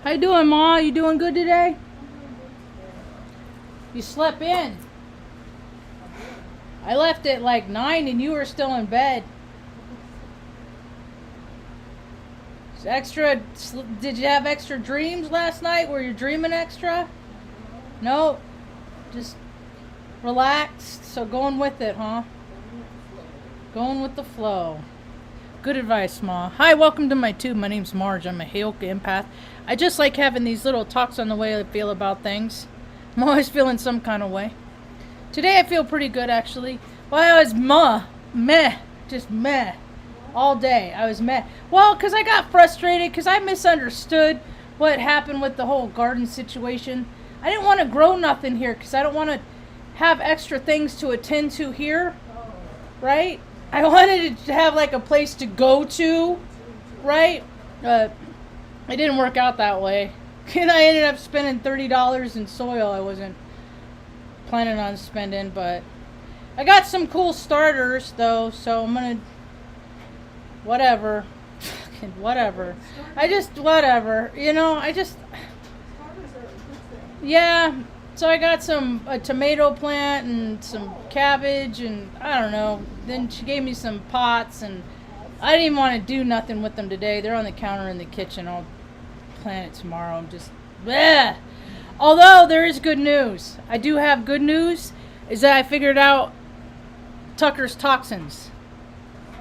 How you doing, Ma? You doing good today? You slept in. I left at like 9 and you were still in bed. Did you have extra dreams last night? Were you dreaming extra? No? Just relaxed. So going with it, huh? Going with the flow. Good advice, Ma. Hi, welcome to my tube. My name's Marge. I'm a Heyoka empath. I just like having these little talks on the way I feel about things. I'm always feeling some kind of way. Today I feel pretty good, actually. Well, I was meh, all day. I was meh. Well, because I got frustrated, because I misunderstood what happened with the whole garden situation. I didn't want to grow nothing here, because I don't want to have extra things to attend to here, right? I wanted to have like a place to go to, right? It didn't work out that way. And I ended up spending $30 in soil I wasn't planning on spending, but I got some cool starters though, so I'm gonna whatever. Whatever. Whatever. You know, yeah. So I got a tomato plant and some cabbage and I don't know. Then she gave me some pots and I didn't even want to do nothing with them today. They're on the counter in the kitchen. I'll plant it tomorrow. I'm just bleh. Although there is good news. I do have good news is that I figured out Tucker's toxins.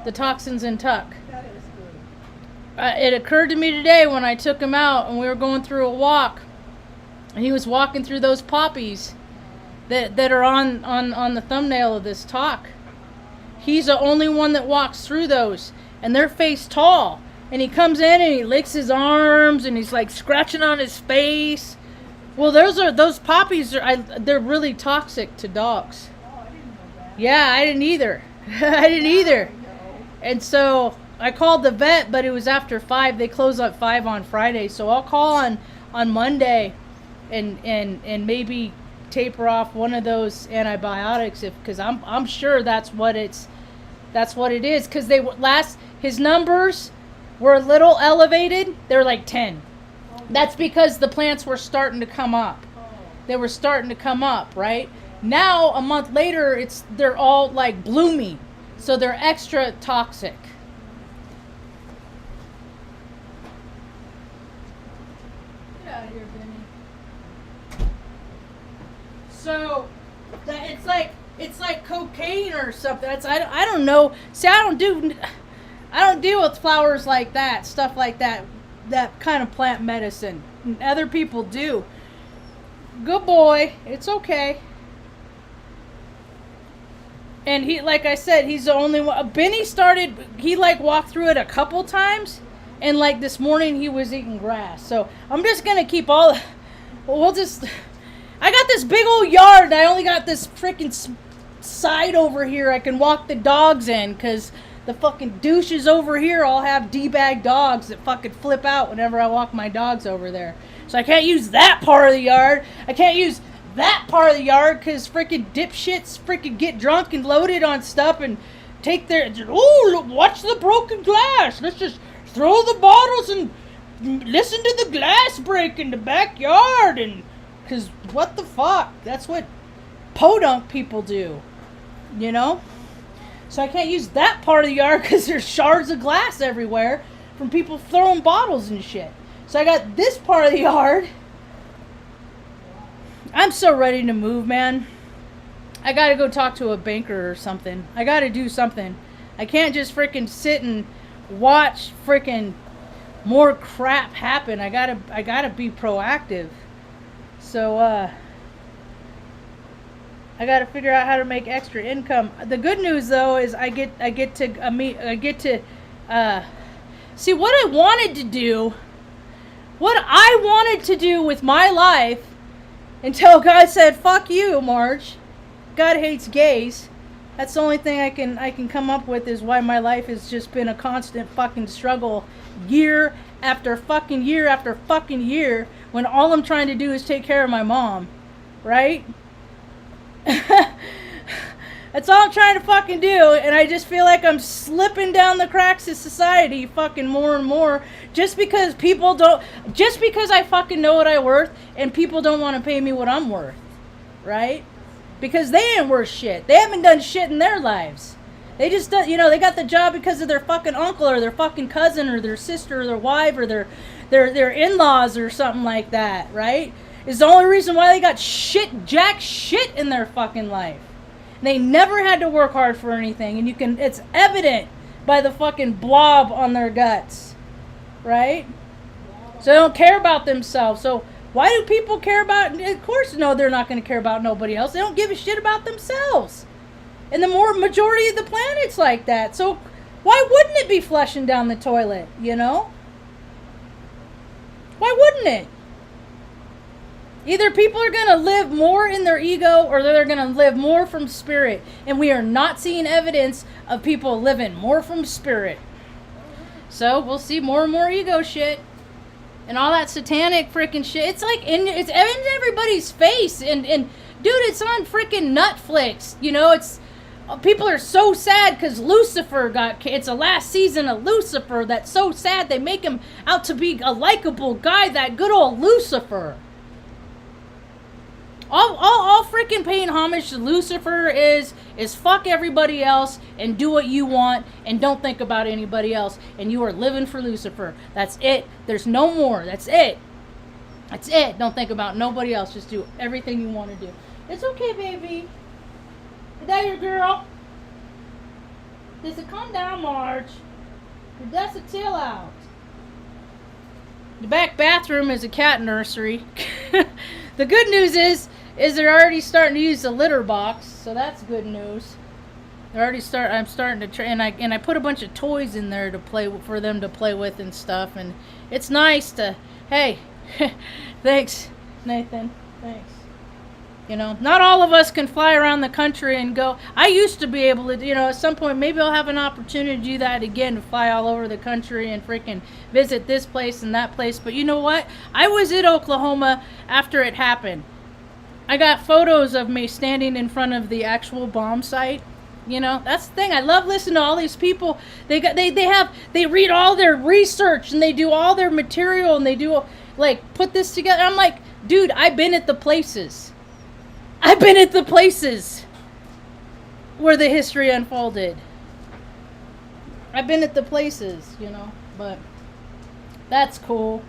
The toxins in Tuck. That is good. It occurred to me today when I took him out and we were going through a walk. And he was walking through those poppies that are on the thumbnail of this talk. He's the only one that walks through those. And they're face tall. And he comes in and he licks his arms and he's like scratching on his face. Well, those poppies they're really toxic to dogs. Oh, I didn't know that. Yeah, I didn't either. I didn't either. And so I called the vet, but it was after 5. They close at 5 on Friday. So I'll call on Monday and maybe taper off one of those antibiotics because I'm sure that's what it is because his numbers were a little elevated. They were like 10. That's because the plants were starting to come up. They were starting to come up, right? Now a month later they're all like blooming. So they're extra toxic. Get out of here, Benny. So it's like cocaine or something. I don't know. See, I don't deal with flowers like that, stuff like that kind of plant medicine. Other people do. Good boy. It's okay. And he, like I said, he's the only one. Benny he walked through it a couple times, and like this morning he was eating grass. So I'm just gonna keep I got this big old yard and I only got this freaking side over here I can walk the dogs in because the fucking douches over here all have D-bag dogs that fucking flip out whenever I walk my dogs over there. So I can't use that part of the yard. I can't use that part of the yard because freaking dipshits freaking get drunk and loaded on stuff and take watch the broken glass. Let's just throw the bottles and listen to the glass break in the backyard and because what the fuck? That's what podunk people do, you know? So I can't use that part of the yard because there's shards of glass everywhere from people throwing bottles and shit. So I got this part of the yard. I'm so ready to move, man. I gotta go talk to a banker or something. I gotta do something. I can't just freaking sit and watch freaking more crap happen. I gotta be proactive. So I got to figure out how to make extra income. The good news though is I get to see what I wanted to do with my life until God said, "Fuck you, Marge. God hates gays." That's the only thing I can come up with is why my life has just been a constant fucking struggle year after fucking year after fucking year when all I'm trying to do is take care of my mom, right? That's all I'm trying to fucking do, and I just feel like I'm slipping down the cracks of society fucking more and more just because I fucking know what I'm worth and people don't want to pay me what I'm worth, right? Because they ain't worth shit. They haven't done shit in their lives. They just, they got the job because of their fucking uncle or their fucking cousin or their sister or their wife or their in-laws or something like that, right? Is the only reason why they got jack shit in their fucking life. They never had to work hard for anything, and it's evident by the fucking blob on their guts, right? So they don't care about themselves. So why do people care about, of course, no, they're not going to care about nobody else. They don't give a shit about themselves. And the majority of the planet's like that. So why wouldn't it be flushing down the toilet, Why wouldn't it? Either people are going to live more in their ego or they're going to live more from spirit. And we are not seeing evidence of people living more from spirit. So we'll see more and more ego shit. And all that satanic freaking shit. It's like, it's in everybody's face. And dude, it's on freaking Netflix. People are so sad because Lucifer it's the last season of Lucifer that's so sad they make him out to be a likable guy, that good old Lucifer. All freaking paying homage to Lucifer is fuck everybody else and do what you want and don't think about anybody else, and you are living for Lucifer. That's it. There's no more. That's it. That's it. Don't think about nobody else. Just do everything you want to do. It's okay, baby. Is that your girl? Does it calm down, Marge? Or does it chill out? The back bathroom is a cat nursery. The good news is they're already starting to use the litter box, so that's good news. I'm starting to try, and I put a bunch of toys in there for them to play with and stuff, and it's nice to, hey, thanks, Nathan, thanks. Not all of us can fly around the country and go. I used to be able to, at some point, maybe I'll have an opportunity to do that again, to fly all over the country and freaking visit this place and that place. But you know what? I was in Oklahoma after it happened. I got photos of me standing in front of the actual bomb site. That's the thing. I love listening to all these people. They read all their research and they do all their material and they do put this together. I'm like, dude, I've been at the places. I've been at the places where the history unfolded. I've been at the places, but that's cool.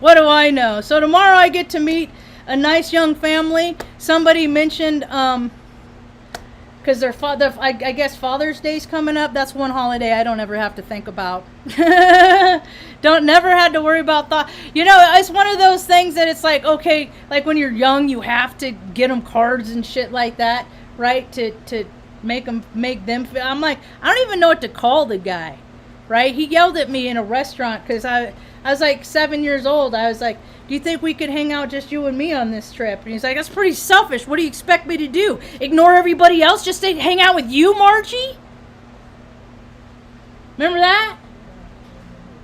What do I know? So tomorrow I get to meet a nice young family. Somebody mentioned, because I guess Father's Day's coming up. That's one holiday I don't ever have to think about. Never had to worry about thought. It's one of those things that it's like, okay, like when you're young, you have to get them cards and shit like that, right? To make them feel. I'm like, I don't even know what to call the guy, right? He yelled at me in a restaurant because I was like 7 years old. I was like, do you think we could hang out just you and me on this trip? And he's like, that's pretty selfish. What do you expect me to do? Ignore everybody else just to hang out with you, Margie? Remember that?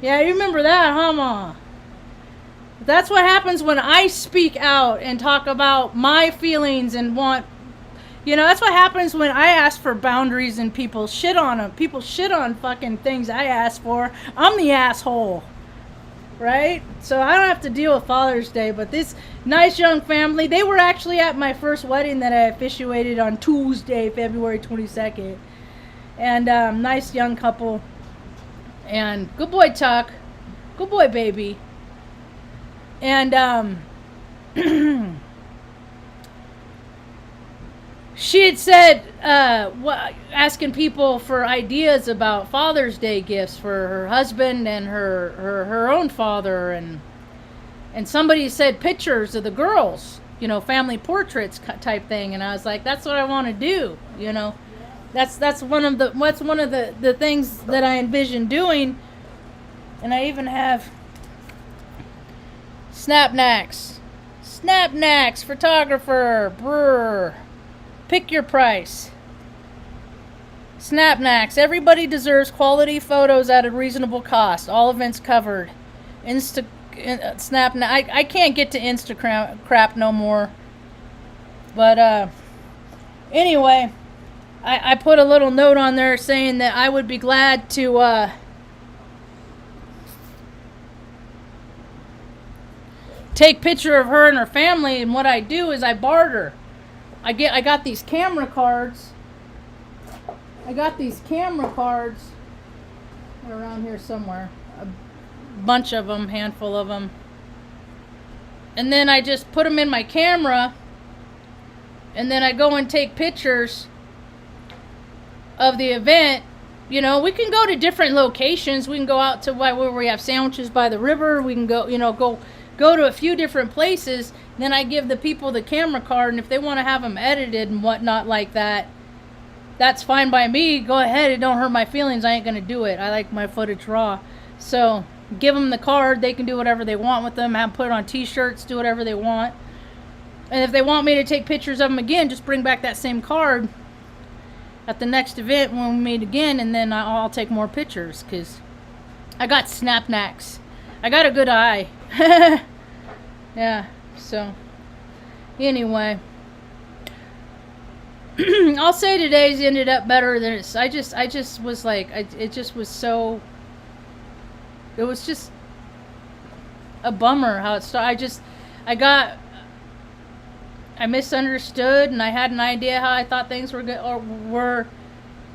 Yeah, you remember that, huh, Ma? That's what happens when I speak out and talk about my feelings and want... that's what happens when I ask for boundaries and people shit on them. People shit on fucking things I ask for. I'm the asshole. Right? So I don't have to deal with Father's Day, but this nice young family, they were actually at my first wedding that I officiated on Tuesday, February 22nd. And nice young couple. And good boy, Tuck. Good boy, baby. And she had said, asking people for ideas about Father's Day gifts for her husband and her own father, and somebody said pictures of the girls, family portraits type thing, and I was like, that's what I want to do, That's one of the things that I envision doing, and I even have Snapnacks, photographer, brr. Pick your price. Snapnacks. Everybody deserves quality photos at a reasonable cost. All events covered. Snapnack. I can't get to Instagram crap no more. But anyway, I put a little note on there saying that I would be glad to take picture of her and her family, and what I do is I barter. I got these camera cards. They're around here somewhere. A bunch of them, handful of them. And then I just put them in my camera, and then I go and take pictures of the event. You know, we can go to different locations. We can go out to where we have sandwiches by the river. We can go, go to a few different places. Then I give the people the camera card, and if they want to have them edited and whatnot like that, that's fine by me. Go ahead. It don't hurt my feelings. I ain't going to do it. I like my footage raw. So give them the card. They can do whatever they want with them. Put it on t-shirts. Do whatever they want. And if they want me to take pictures of them again, just bring back that same card at the next event when we meet again, and then I'll take more pictures, because I got snapnacks. I got a good eye. Yeah, so anyway, I'll say today's ended up better than it's. I just was like, it just was so. It was just a bummer how it started. I misunderstood, and I had an idea how I thought things were good or were,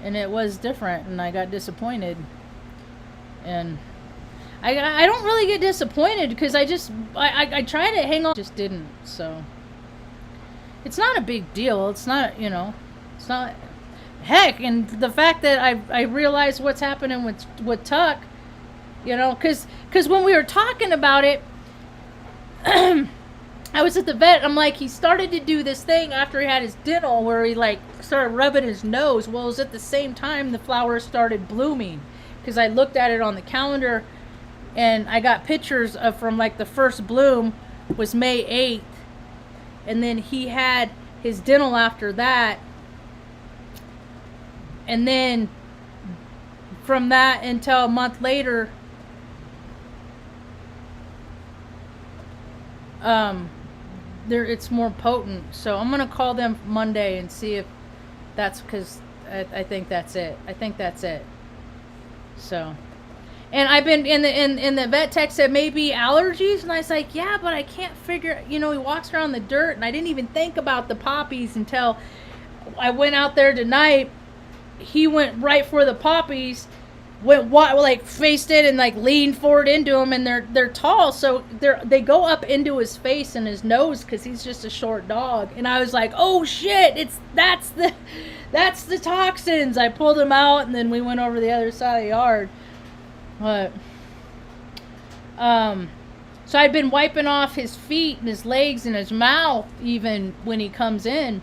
and it was different, and I got disappointed. And I don't really get disappointed, because I try to hang on, just didn't. So it's not a big deal. It's not, it's not. Heck, and the fact that I realized what's happening with Tuck, because when we were talking about it. I was at the vet. I'm like, he started to do this thing after he had his dental where he started rubbing his nose. Well, it was at the same time the flowers started blooming, because I looked at it on the calendar, and I got pictures of from the first bloom was May 8th, and then he had his dental after that, and then from that until a month later, it's more potent. So I'm gonna call them Monday and see if that's, because I think that's it. So, and I've been in the vet tech said maybe allergies, and I was like, yeah, but I can't figure. He walks around the dirt, and I didn't even think about the poppies until I went out there tonight. He went right for the poppies. Faced it and leaned forward into him, and they're tall, so they go up into his face and his nose, because he's just a short dog. And I was like, oh shit, that's the toxins. I pulled him out, and then we went over the other side of the yard. But so I'd been wiping off his feet and his legs and his mouth even when he comes in.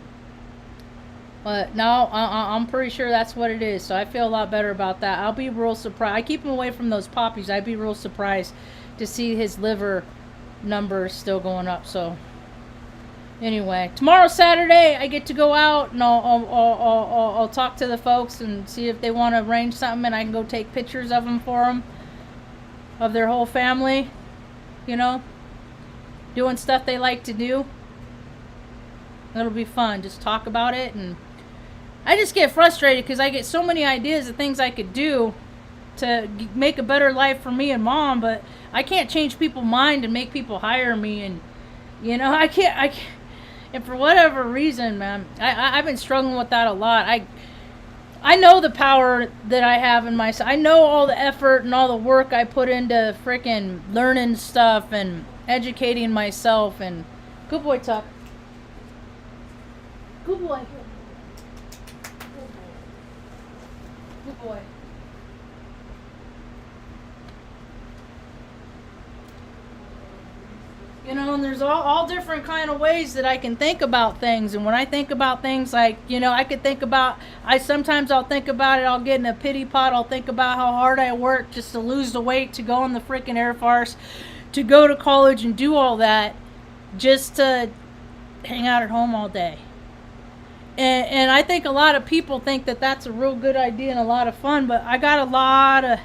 But no, I'm pretty sure that's what it is. So I feel a lot better about that. I'll be real surprised. I keep him away from those poppies. I'd be real surprised to see his liver numbers still going up. So anyway, tomorrow's Saturday. I get to go out, and I'll talk to the folks and see if they want to arrange something, and I can go take pictures of them for them, of their whole family. Doing stuff they like to do. It'll be fun. Just talk about it. And I just get frustrated because I get so many ideas of things I could do to make a better life for me and Mom, but I can't change people's mind and make people hire me. And I can't, and for whatever reason, man, I've been struggling with that a lot. I know the power that I have in myself. I know all the effort and all the work I put into freaking learning stuff and educating myself. And good boy, Tuck. Good boy. Good boy. And there's all different kind of ways that I can think about things. And when I think about things, I could think about, sometimes I'll think about it, I'll get in a pity pot, I'll think about how hard I work just to lose the weight, to go on the freaking Air Force, to go to college and do all that, just to hang out at home all day. And I think a lot of people think that that's a real good idea and a lot of fun, but I got a lot of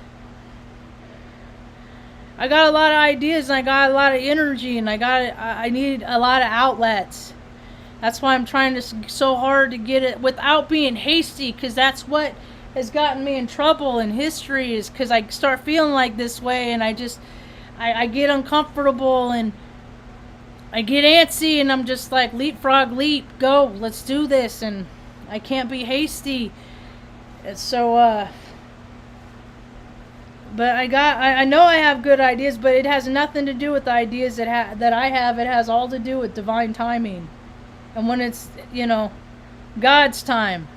ideas, and I got a lot of energy, and I need a lot of outlets. That's why I'm trying to so hard to get it without being hasty, because that's what has gotten me in trouble in history, is because I start feeling like this way, and I get uncomfortable, and I get antsy, and I'm just like, leapfrog, leap, go, let's do this, and I can't be hasty. And so, but I know I have good ideas, but it has nothing to do with the ideas that I have. It has all to do with divine timing. And when it's, God's time.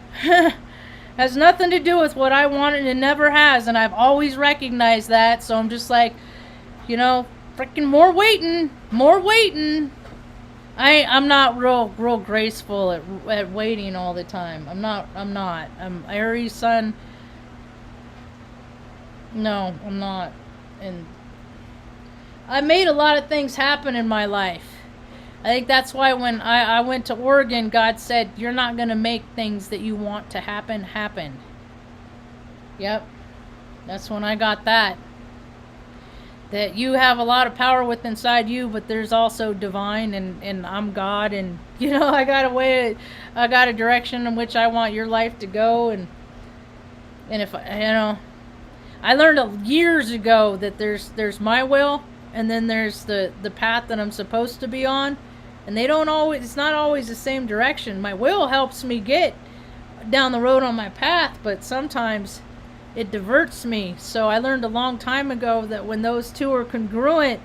Has nothing to do with what I wanted, and never has, and I've always recognized that, so I'm just like, freaking more waiting. I'm not real graceful at waiting all the time. I'm not. I'm Aries sun. No, I'm not. And I made a lot of things happen in my life. I think that's why when I went to Oregon, God said, you're not going to make things that you want to happen. Yep. That's when I got that. That you have a lot of power within inside you, but there's also divine, and I'm God, and, I got a direction in which I want your life to go, and if, I learned years ago that there's my will, and then there's the path that I'm supposed to be on. And it's not always the same direction. My will helps me get down the road on my path, but sometimes it diverts me. So I learned a long time ago that when those two are congruent,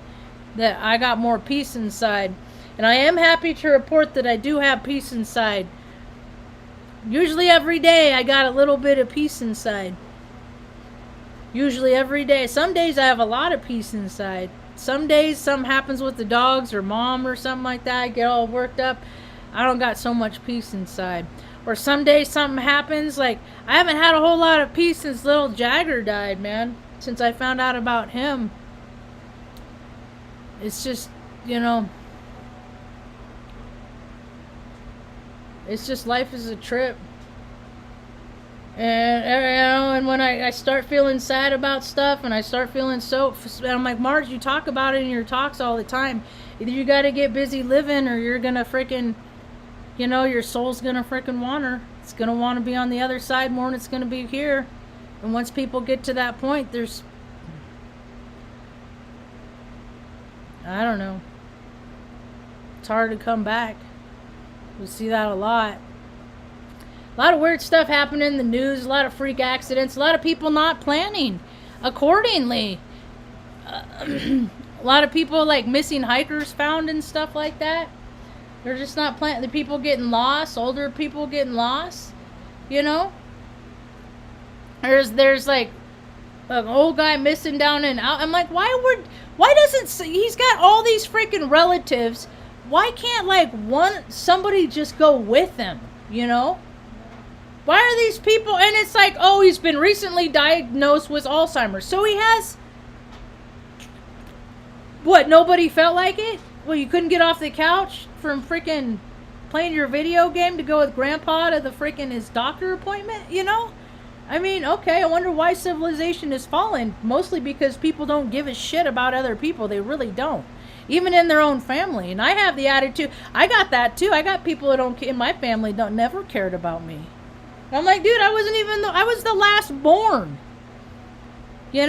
that I got more peace inside. And I am happy to report that I do have peace inside. Usually every day I got a little bit of peace inside. Usually every day. Some days I have a lot of peace inside. Some days something happens with the dogs or mom or something like that. I get all worked up. I don't got so much peace inside. Or some days something happens. Like, I haven't had a whole lot of peace since little Jagger died, man. Since I found out about him. It's just, it's just life is a trip. And when I start feeling sad about stuff, and I start feeling I'm like, Marge, you talk about it in your talks all the time. Either you got to get busy living, or you're gonna freaking, your soul's gonna freaking wander. It's gonna want to be on the other side more than it's gonna be here. And once people get to that point, I don't know. It's hard to come back. We see that a lot. A lot of weird stuff happening in the news, a lot of freak accidents, a lot of people not planning accordingly. A lot of people, like missing hikers found and stuff like that. They're just not planning. The people getting lost, older people getting lost, There's like an old guy missing down and out. I'm like, why doesn't, he's got all these freaking relatives. Why can't somebody just go with him, Why are these people, and it's like, oh, he's been recently diagnosed with Alzheimer's. So he has, what, nobody felt like it? Well, you couldn't get off the couch from freaking playing your video game to go with grandpa to his doctor appointment, I mean, okay, I wonder why civilization is falling. Mostly because people don't give a shit about other people. They really don't. Even in their own family. And I have the attitude, I got that too. I got people in my family never cared about me. I'm like, dude, I was the last born. I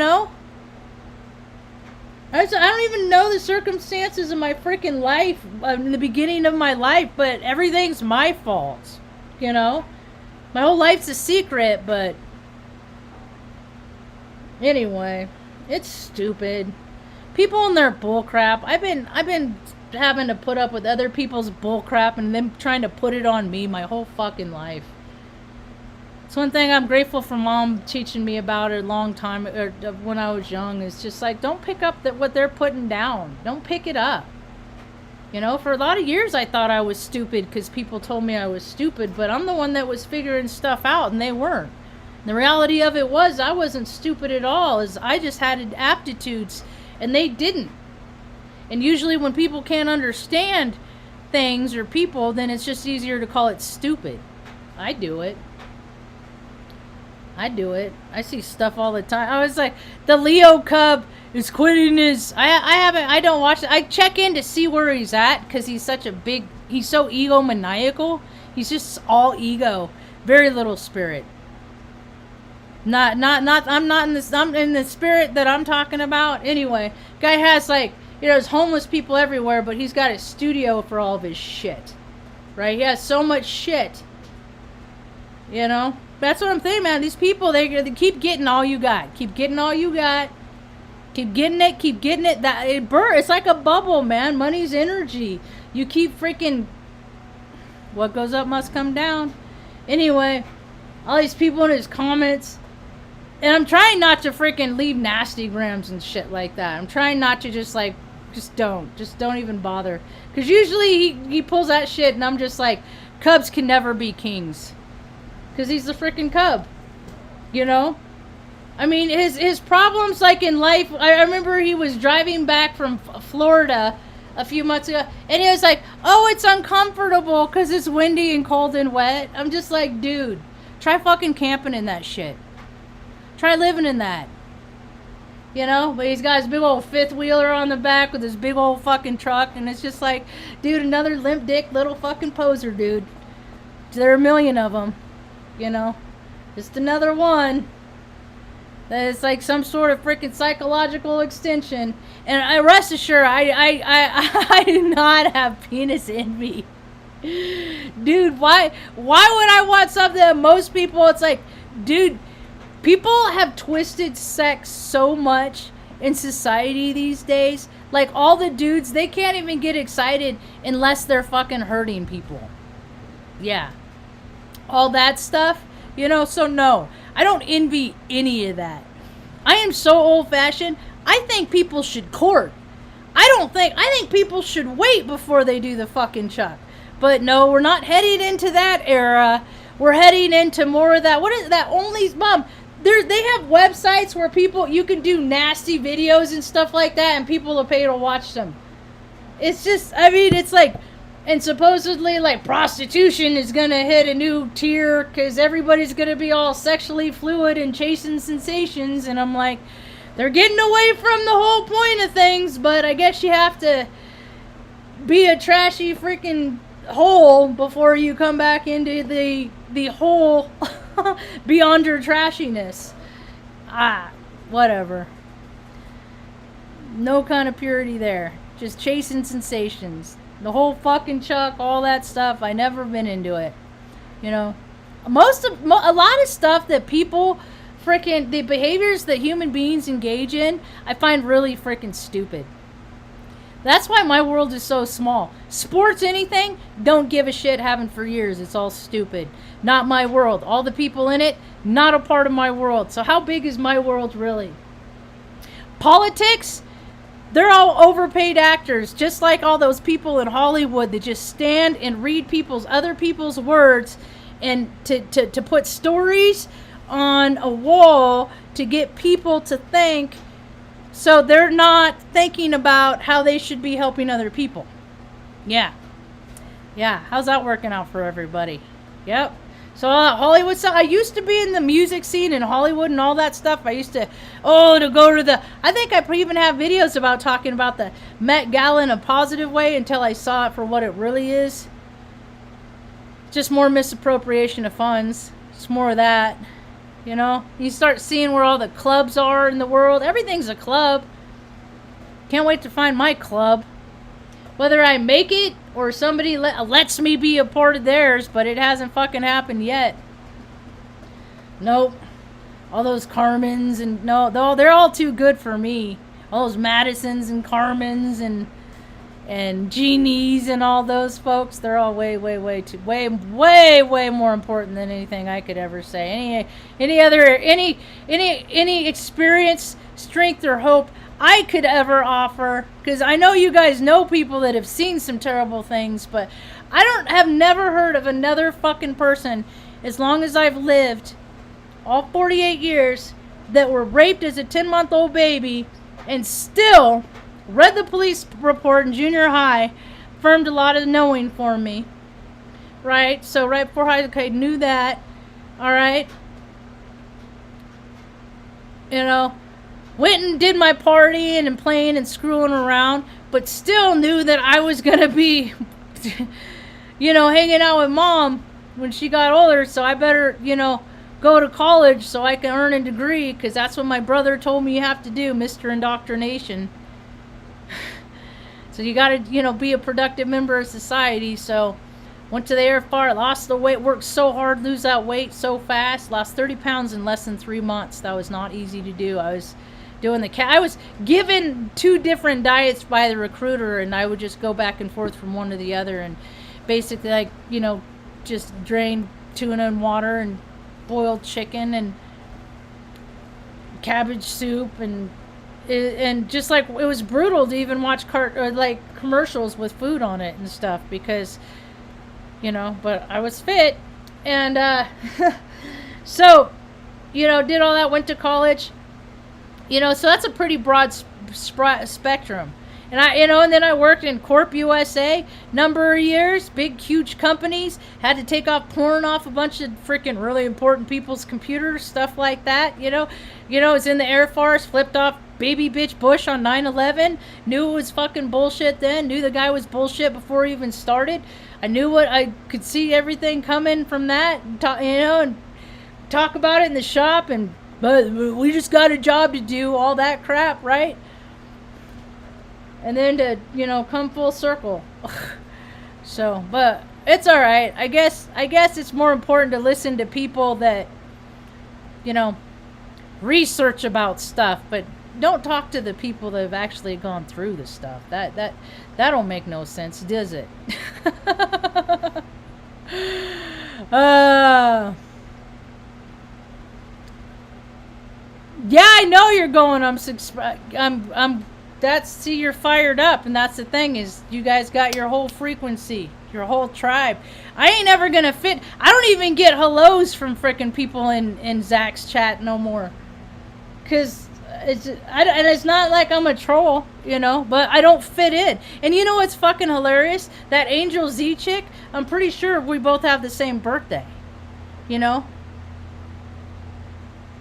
don't even know the circumstances of my freaking life, in the beginning of my life, but everything's my fault. My whole life's a secret, but anyway, it's stupid. People and their bullcrap. I've been having to put up with other people's bullcrap and them trying to put it on me my whole fucking life. It's one thing I'm grateful for Mom teaching me about it a long time, or when I was young. It's just like, don't pick up what they're putting down. Don't pick it up. For a lot of years I thought I was stupid because people told me I was stupid, but I'm the one that was figuring stuff out and they weren't. And the reality of it was I wasn't stupid at all. I just had aptitudes and they didn't. And usually when people can't understand things or people, then it's just easier to call it stupid. I do it. I see stuff all the time. I was like, the Leo cub is quitting his. I don't watch it. I check in to see where he's at because he's such a big. He's so egomaniacal. He's just all ego, very little spirit. Not. I'm not in this. I'm in the spirit that I'm talking about. Anyway, guy has like, there's homeless people everywhere, but he's got a studio for all of his shit. Right? He has so much shit. You know, that's what I'm saying, man. These people, they keep getting all you got. Keep getting all you got. Keep getting it. Keep getting it. It's like a bubble, man. Money's energy. You keep freaking. What goes up must come down. Anyway, all these people in his comments. And I'm trying not to freaking leave nasty grams and shit like that. I'm trying not to just don't even bother. Because usually he pulls that shit and I'm just like, Cubs can never be kings. Because he's the freaking Cub. You know? I mean, his problems like in life, I remember he was driving back from Florida a few months ago. And he was like, oh, it's uncomfortable because it's windy and cold and wet. I'm just like, dude, try fucking camping in that shit. Try living in that. You know? But he's got his big old fifth wheeler on the back with his big old fucking truck. And it's just like, dude, another limp dick little fucking poser, dude. There are a million of them. You know? Just another one. That is like some sort of freaking psychological extension. And I rest assured, I do not have penis envy. Dude, why would I want something that most people, it's like, dude, people have twisted sex so much in society these days. Like, all the dudes, they can't even get excited unless they're fucking hurting people. Yeah. All that stuff, you know, so no. I don't envy any of that. I am so old-fashioned, I think people should court. I think people should wait before they do the fucking chuck. But no, we're not heading into that era. We're heading into more of that. What is that? Only mom. They have websites where you can do nasty videos and stuff like that, and people will pay to watch them. It's just, I mean, it's like, and supposedly, like, prostitution is gonna hit a new tier because everybody's gonna be all sexually fluid and chasing sensations, and I'm like, they're getting away from the whole point of things, but I guess you have to be a trashy freaking hole before you come back into the hole beyond your trashiness. Whatever. No kind of purity there. Just chasing sensations. The whole fucking chuck, all that stuff, I never been into it. You know, a lot of stuff that people freaking, the behaviors that human beings engage in, I find really freaking stupid. That's why my world is so small. Sports, anything, don't give a shit, haven't for years. It's all stupid. Not my world. All the people in it, not a part of my world. So how big is my world really? Politics, they're all overpaid actors, just like all those people in Hollywood that just stand and read other people's words and to put stories on a wall to get people to think, so they're not thinking about how they should be helping other people. Yeah. How's that working out for everybody? Yep. So Hollywood stuff. I used to be in the music scene in Hollywood and all that stuff. I used to go to the. I think I even have videos about talking about the Met Gala in a positive way until I saw it for what it really is. Just more misappropriation of funds. It's more of that. You know, you start seeing where all the clubs are in the world. Everything's a club. Can't wait to find my club. Whether I make it or somebody lets me be a part of theirs, but it hasn't fucking happened yet. Nope. All those Carmens and no, they're all too good for me. All those Madisons and Carmens and Genies and all those folks, they're all way more important than anything I could ever say. Any experience, strength, or hope I could ever offer, because I know you guys know people that have seen some terrible things, but I have never heard of another fucking person, as long as I've lived, all 48 years, that were raped as a 10-month-old baby and still read the police report in junior high, affirmed a lot of knowing for me. Right? So right before high school, knew that. Alright? You know, went and did my partying and playing and screwing around, but still knew that I was going to be, hanging out with mom when she got older, so I better, go to college so I can earn a degree, because that's what my brother told me you have to do, Mr. Indoctrination. So you got to, be a productive member of society. So went to the air force, lost the weight, worked so hard, lose that weight so fast, lost 30 pounds in less than 3 months. That was not easy to do. I was doing I was given 2 different diets by the recruiter, and I would just go back and forth from one to the other, and basically, just drain tuna and water and boiled chicken and cabbage soup, and just like, it was brutal to even watch commercials with food on it and stuff, because but I was fit, and so did all that, went to college, so that's a pretty broad spectrum. And and then I worked in Corp USA, number of years, big, huge companies, had to take off porn off a bunch of freaking really important people's computers, stuff like that, was in the Air Force, flipped off baby bitch Bush on 9/11, knew it was fucking bullshit then, knew the guy was bullshit before he even started. I could see everything coming from that, and talk about it in the shop, but we just got a job to do, all that crap, right? And then to, come full circle. So, but it's all right. I guess it's more important to listen to people that, research about stuff, but don't talk to the people that have actually gone through the stuff. That don't make no sense, does it? Yeah, I know you're going. See, you're fired up, and that's the thing, is you guys got your whole frequency, your whole tribe. I ain't ever gonna fit. I don't even get hellos from frickin' people in Zach's chat no more, cause it's not like I'm a troll, but I don't fit in. And you know what's fucking hilarious? That Angel Z chick, I'm pretty sure we both have the same birthday,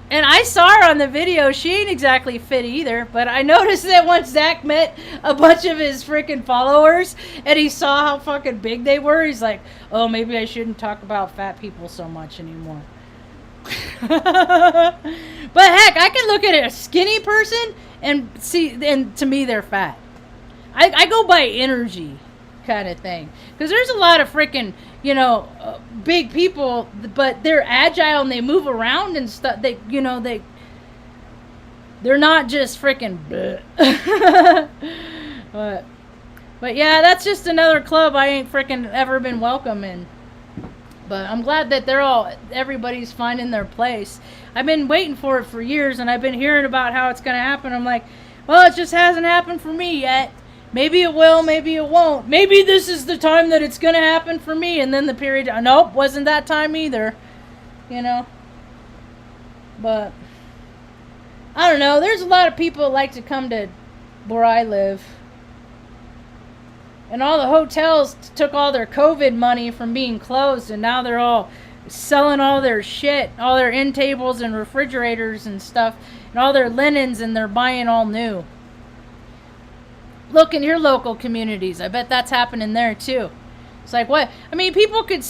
And I saw her on the video. She ain't exactly fit either. But I noticed that once Zach met a bunch of his freaking followers and he saw how fucking big they were, he's like, oh, maybe I shouldn't talk about fat people so much anymore. But heck, I can look at a skinny person and see, and to me they're fat. I go by energy kind of thing. Because there's a lot of freaking, big people, but they're agile and they move around and stuff. They're not just freaking but yeah, that's just another club I ain't freaking ever been welcome in. But I'm glad that everybody's finding their place. I've been waiting for it for years, and I've been hearing about how it's going to happen. I'm like, well, it just hasn't happened for me yet. Maybe it will, maybe it won't. Maybe this is the time that it's going to happen for me. And then the period, nope, wasn't that time either. But, I don't know. There's a lot of people that like to come to where I live. And all the hotels took all their COVID money from being closed. And now they're all selling all their shit. All their end tables and refrigerators and stuff. And all their linens, and they're buying all new. Look in your local communities. I bet that's happening there too. It's like, what? People could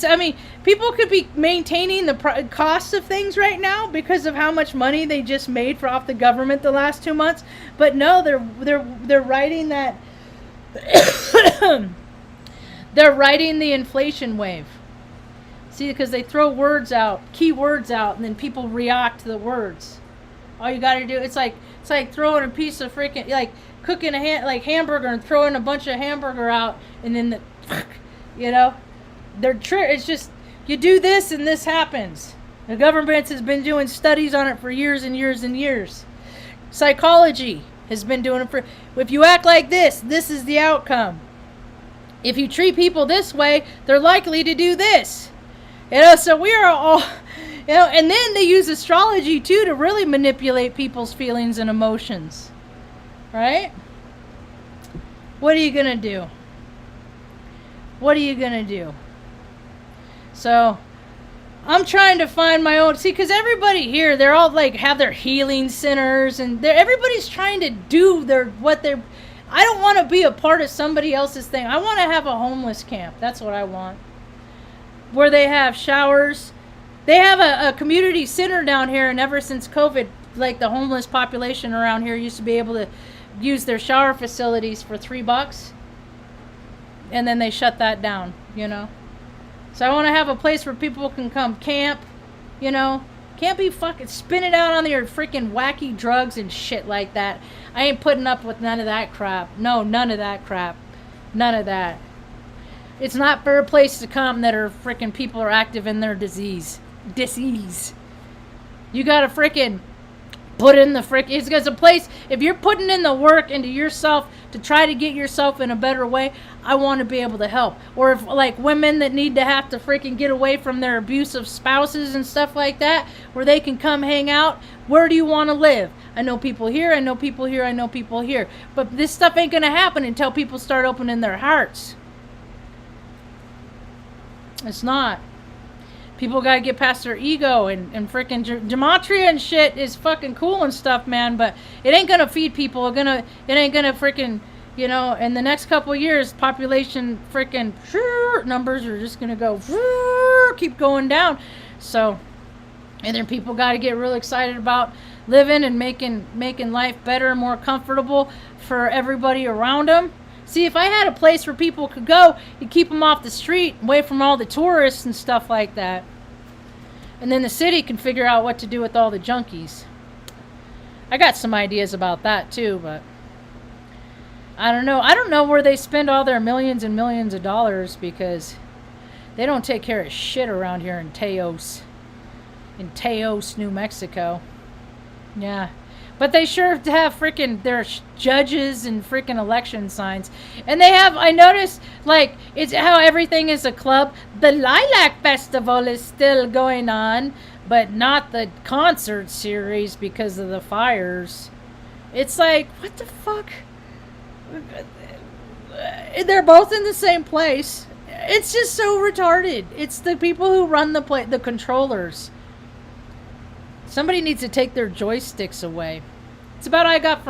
be maintaining the cost of things right now because of how much money they just made off the government the last 2 months. But no, they're writing that. They're writing the inflation wave. See, because they throw key words out, and then people react to the words. All you got to do, it's like throwing a piece of freaking, like cooking hamburger and throwing a bunch of hamburger out, and then it's just, you do this and this happens. The government has been doing studies on it for years and years and years. Psychology has been doing it if you act like this is the outcome. If you treat people this way, they're likely to do this. So we are all, and then they use astrology too to really manipulate people's feelings and emotions. Right? What are you going to do? What are you going to do? So, I'm trying to find my own. See, because everybody here, they're all like have their healing centers, and everybody's trying to do what they're. I don't want to be a part of somebody else's thing. I want to have a homeless camp. That's what I want. Where they have showers. They have a community center down here, and ever since COVID, like the homeless population around here used to be able to use their shower facilities for $3, and then they shut that down, you know. So I want to have a place where people can come camp, you know. Can't be fucking spinning out on their freaking wacky drugs and shit like that. I ain't putting up with none of that crap. No, none of that crap. None of that. It's not for a place to come that are freaking people are active in their disease. You gotta freaking put in the it's a place, if you're putting in the work into yourself to try to get yourself in a better way, I want to be able to help. Or if like women that need to have to freaking get away from their abusive spouses and stuff like that, where they can come hang out, where do you want to live? I know people here, I know people here, I know people here. But this stuff ain't gonna happen until people start opening their hearts. It's not. People gotta get past their ego and freaking gematria and shit is fucking cool and stuff, man. But it ain't gonna feed people. It ain't gonna freaking, you know. In the next couple of years, population freaking numbers are just gonna go keep going down. So, and then people gotta get real excited about living and making life better and more comfortable for everybody around them. See, if I had a place where people could go, you'd keep them off the street, away from all the tourists and stuff like that. And then the city can figure out what to do with all the junkies. I got some ideas about that too, but I don't know. I don't know where they spend all their millions and millions of dollars, because they don't take care of shit around here in Taos. In Taos, New Mexico. Yeah. But they sure have freaking their judges and freaking election signs. And they have, I noticed, like, it's how everything is a club. The Lilac Festival is still going on, but not the concert series because of the fires. It's like, what the fuck? They're both in the same place. It's just so retarded. It's the people who run the controllers. Somebody needs to take their joysticks away. It's about all I got for